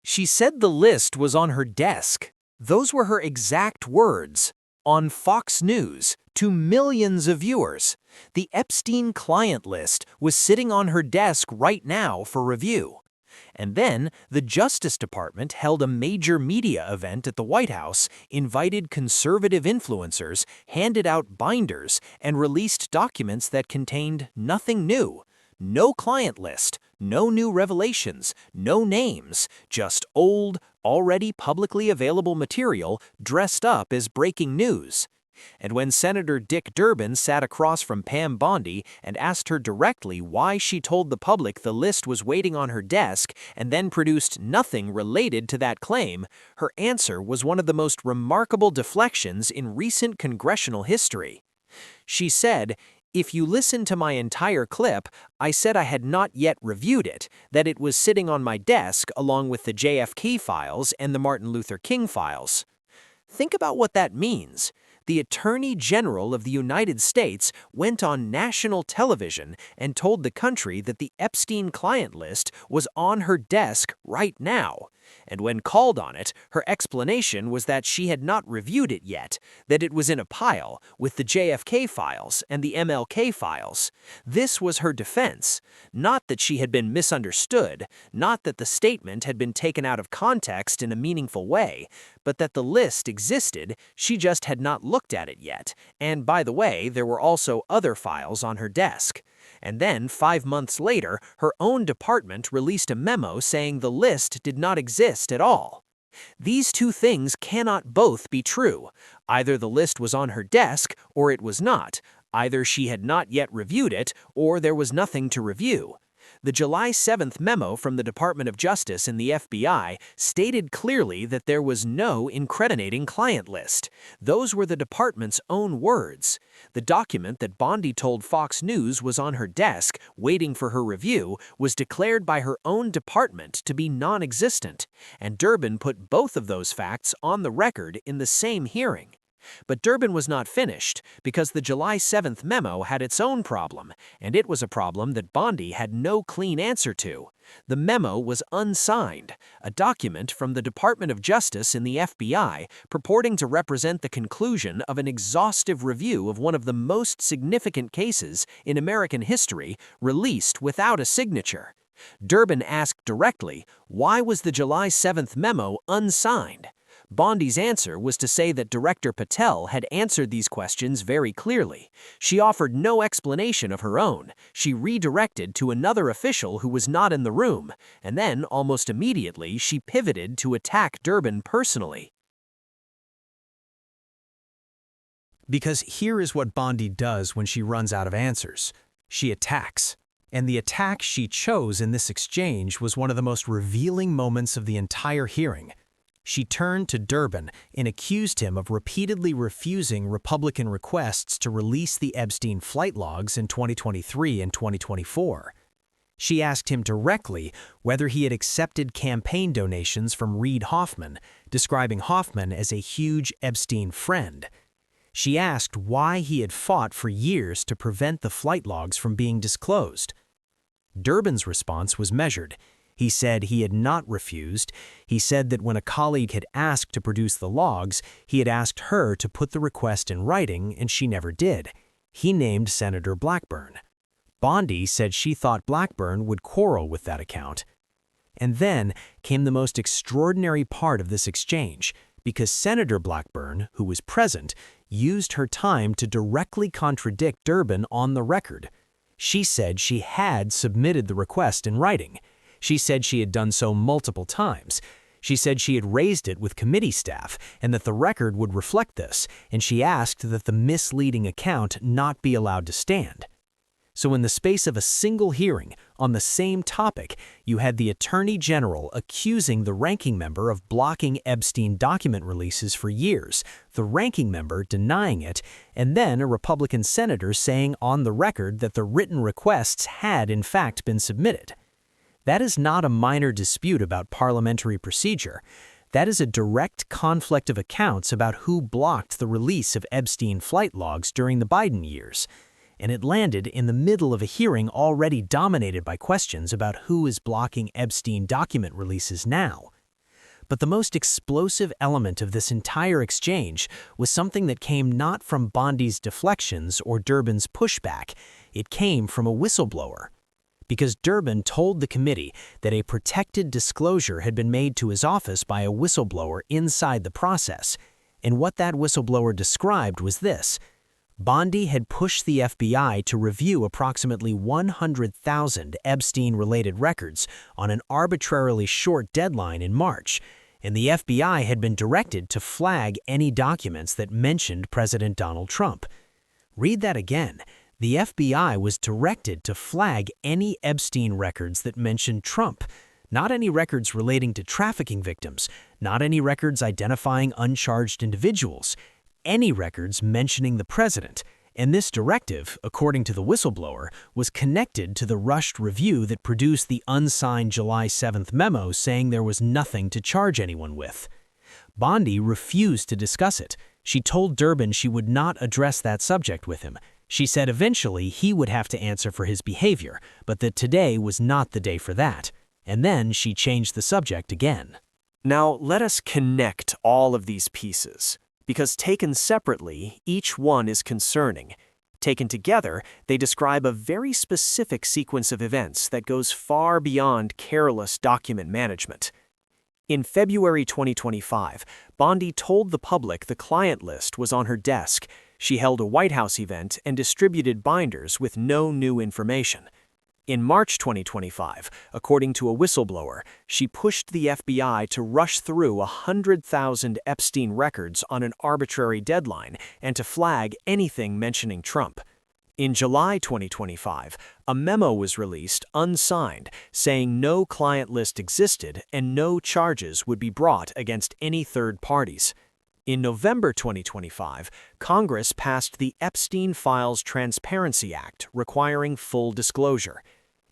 She said the list was on her desk. Those were her exact words. On Fox News, to millions of viewers, the Epstein client list was sitting on her desk right now for review. And then, the Justice Department held a major media event at the White House, invited conservative influencers, handed out binders, and released documents that contained nothing new. No client list, no new revelations, no names, just old, already publicly available material dressed up as breaking news. And when Senator Dick Durbin sat across from Pam Bondi and asked her directly why she told the public the list was waiting on her desk and then produced nothing related to that claim, her answer was one of the most remarkable deflections in recent congressional history. She said, "If you listen to my entire clip, I said I had not yet reviewed it, that it was sitting on my desk along with the JFK files and the Martin Luther King files." Think about what that means. The Attorney General of the United States went on national television and told the country that the Epstein client list was on her desk right now. And when called on it, her explanation was that she had not reviewed it yet, that it was in a pile with the JFK files and the MLK files. This was her defense. Not that she had been misunderstood, not that the statement had been taken out of context in a meaningful way, but that the list existed, she just had not looked at it yet. And by the way, there were also other files on her desk. And then, 5 months later, her own department released a memo saying the list did not exist at all. These two things cannot both be true. Either the list was on her desk, or it was not. Either she had not yet reviewed it, or there was nothing to review. The July 7th memo from the Department of Justice and the FBI stated clearly that there was no incriminating client list. Those were the department's own words. The document that Bondi told Fox News was on her desk, waiting for her review, was declared by her own department to be non-existent, and Durbin put both of those facts on the record in the same hearing. But Durbin was not finished, because the July 7th memo had its own problem, and it was a problem that Bondi had no clean answer to. The memo was unsigned, a document from the Department of Justice in the FBI purporting to represent the conclusion of an exhaustive review of one of the most significant cases in American history, released without a signature. Durbin asked directly, why was the July 7th memo unsigned? Bondi's answer was to say that Director Patel had answered these questions very clearly. She offered no explanation of her own. She redirected to another official who was not in the room, and then, almost immediately, she pivoted to attack Durbin personally. Because here is what Bondi does when she runs out of answers. She attacks. And the attack she chose in this exchange was one of the most revealing moments of the entire hearing. She turned to Durbin and accused him of repeatedly refusing Republican requests to release the Epstein flight logs in 2023 and 2024. She asked him directly whether he had accepted campaign donations from Reid Hoffman, describing Hoffman as a huge Epstein friend. She asked why he had fought for years to prevent the flight logs from being disclosed. Durbin's response was measured. He said he had not refused. He said that when a colleague had asked to produce the logs, he had asked her to put the request in writing, and she never did. He named Senator Blackburn. Bondi said she thought Blackburn would quarrel with that account. And then came the most extraordinary part of this exchange, because Senator Blackburn, who was present, used her time to directly contradict Durbin on the record. She said she had submitted the request in writing. She said she had done so multiple times. She said she had raised it with committee staff and that the record would reflect this, and she asked that the misleading account not be allowed to stand. So in the space of a single hearing on the same topic, you had the Attorney General accusing the ranking member of blocking Epstein document releases for years, the ranking member denying it, and then a Republican senator saying on the record that the written requests had in fact been submitted. That is not a minor dispute about parliamentary procedure. That is a direct conflict of accounts about who blocked the release of Epstein flight logs during the Biden years. And it landed in the middle of a hearing already dominated by questions about who is blocking Epstein document releases now. But the most explosive element of this entire exchange was something that came not from Bondi's deflections or Durbin's pushback. It came from a whistleblower. Because Durbin told the committee that a protected disclosure had been made to his office by a whistleblower inside the process. And what that whistleblower described was this: Bondi had pushed the FBI to review approximately 100,000 Epstein-related records on an arbitrarily short deadline in March, and the FBI had been directed to flag any documents that mentioned President Donald Trump. Read that again. The FBI was directed to flag any Epstein records that mentioned Trump, not any records relating to trafficking victims, not any records identifying uncharged individuals, any records mentioning the president. And this directive, according to the whistleblower, was connected to the rushed review that produced the unsigned July 7th memo saying there was nothing to charge anyone with. Bondi refused to discuss it. She told Durbin she would not address that subject with him. She said eventually he would have to answer for his behavior, but that today was not the day for that. And then she changed the subject again. Now, let us connect all of these pieces, because taken separately, each one is concerning. Taken together, they describe a very specific sequence of events that goes far beyond careless document management. In February 2025, Bondi told the public the client list was on her desk. She held a White House event and distributed binders with no new information. In March 2025, according to a whistleblower, she pushed the FBI to rush through 100,000 Epstein records on an arbitrary deadline and to flag anything mentioning Trump. In July 2025, a memo was released unsigned saying no client list existed and no charges would be brought against any third parties. In November 2025, Congress passed the Epstein Files Transparency Act requiring full disclosure.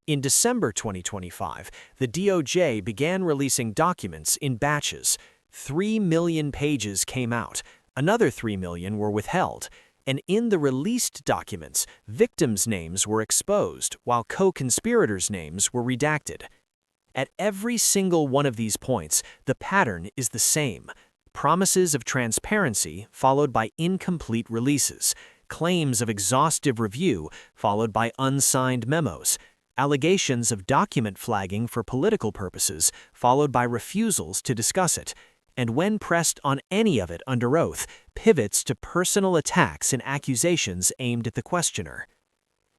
In December 2025, the DOJ began releasing documents in batches. 3 million pages came out, another 3 million were withheld, and in the released documents, victims' names were exposed while co-conspirators' names were redacted. At every single one of these points, the pattern is the same. Promises of transparency followed by incomplete releases, claims of exhaustive review followed by unsigned memos, allegations of document flagging for political purposes followed by refusals to discuss it, and when pressed on any of it under oath, pivots to personal attacks and accusations aimed at the questioner.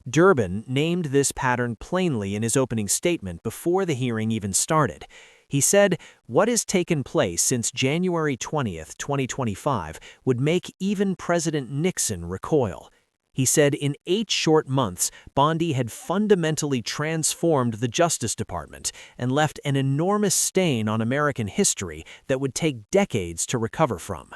Durbin named this pattern plainly in his opening statement before the hearing even started. He said, "What has taken place since January 20th, 2025 would make even President Nixon recoil." He said in 8 short months, Bondi had fundamentally transformed the Justice Department and left an enormous stain on American history that would take decades to recover from.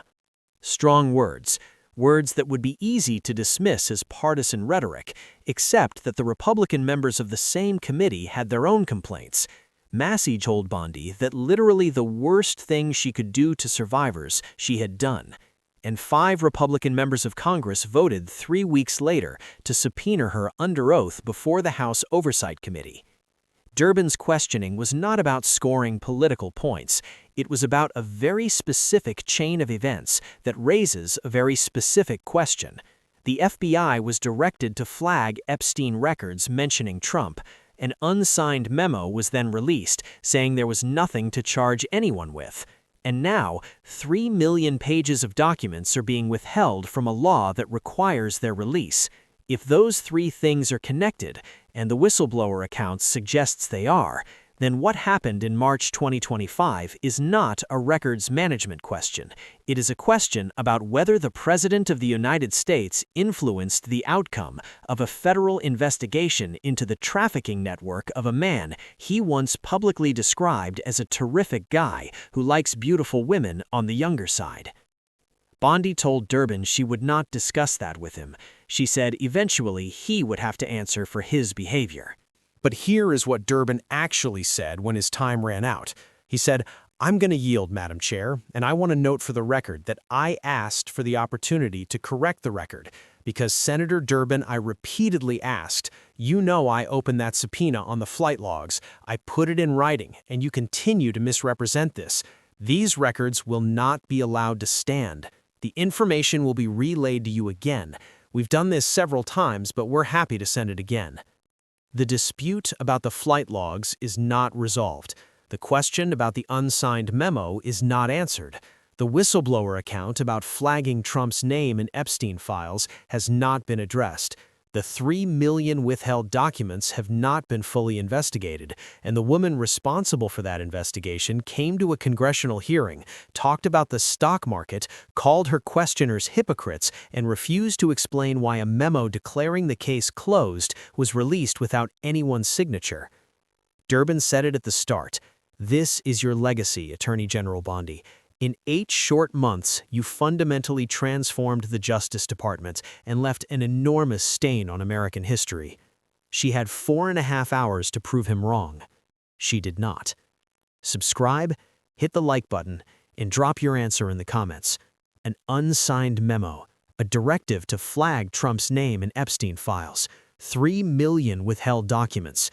Strong words. Words that would be easy to dismiss as partisan rhetoric, except that the Republican members of the same committee had their own complaints. Massey told Bondi that literally the worst thing she could do to survivors she had done. And 5 Republican members of Congress voted 3 weeks later to subpoena her under oath before the House Oversight Committee. Durbin's questioning was not about scoring political points. It was about a very specific chain of events that raises a very specific question. The FBI was directed to flag Epstein records mentioning Trump. An unsigned memo was then released saying there was nothing to charge anyone with. And now, 3 million pages of documents are being withheld from a law that requires their release. If those 3 things are connected, and the whistleblower account suggests they are, then what happened in March 2025 is not a records management question. It is a question about whether the President of the United States influenced the outcome of a federal investigation into the trafficking network of a man he once publicly described as a terrific guy who likes beautiful women on the younger side. Bondi told Durbin she would not discuss that with him. She said eventually he would have to answer for his behavior. But here is what Durbin actually said when his time ran out. He said, "I'm going to yield, Madam Chair, and I want to note for the record that I asked for the opportunity to correct the record because Senator Durbin, I repeatedly asked, you know I opened that subpoena on the flight logs. I put it in writing, and you continue to misrepresent this. These records will not be allowed to stand. The information will be relayed to you again. We've done this several times, but we're happy to send it again. The dispute about the flight logs is not resolved. The question about the unsigned memo is not answered. The whistleblower account about flagging Trump's name in Epstein files has not been addressed. The 3 million withheld documents have not been fully investigated, and the woman responsible for that investigation came to a congressional hearing, talked about the stock market, called her questioners hypocrites, and refused to explain why a memo declaring the case closed was released without anyone's signature. Durbin said it at the start. This is your legacy, Attorney General Bondi. In 8 short months, you fundamentally transformed the Justice Department and left an enormous stain on American history. She had 4.5 hours to prove him wrong. She did not. Subscribe, hit the like button, and drop your answer in the comments. An unsigned memo, a directive to flag Trump's name in Epstein files, 3 million withheld documents.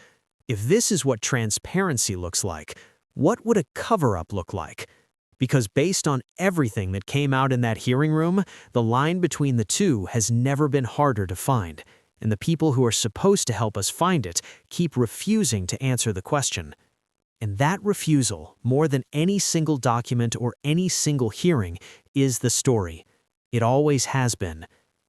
If this is what transparency looks like, what would a cover-up look like? Because based on everything that came out in that hearing room, the line between the two has never been harder to find, and the people who are supposed to help us find it keep refusing to answer the question. And that refusal, more than any single document or any single hearing, is the story. It always has been.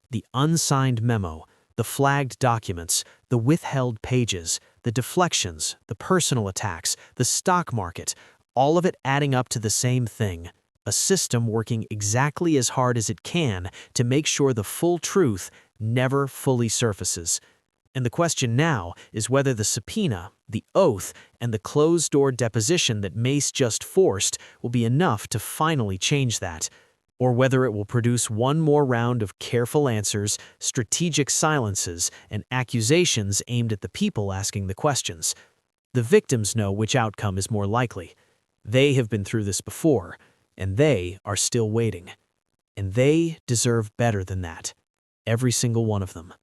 The unsigned memo, the flagged documents, the withheld pages, the deflections, the personal attacks, the stock market, all of it adding up to the same thing, a system working exactly as hard as it can to make sure the full truth never fully surfaces. And the question now is whether the subpoena, the oath, and the closed-door deposition that Mace just forced will be enough to finally change that, or whether it will produce one more round of careful answers, strategic silences, and accusations aimed at the people asking the questions. The victims know which outcome is more likely. They have been through this before, and they are still waiting. And they deserve better than that. Every single one of them.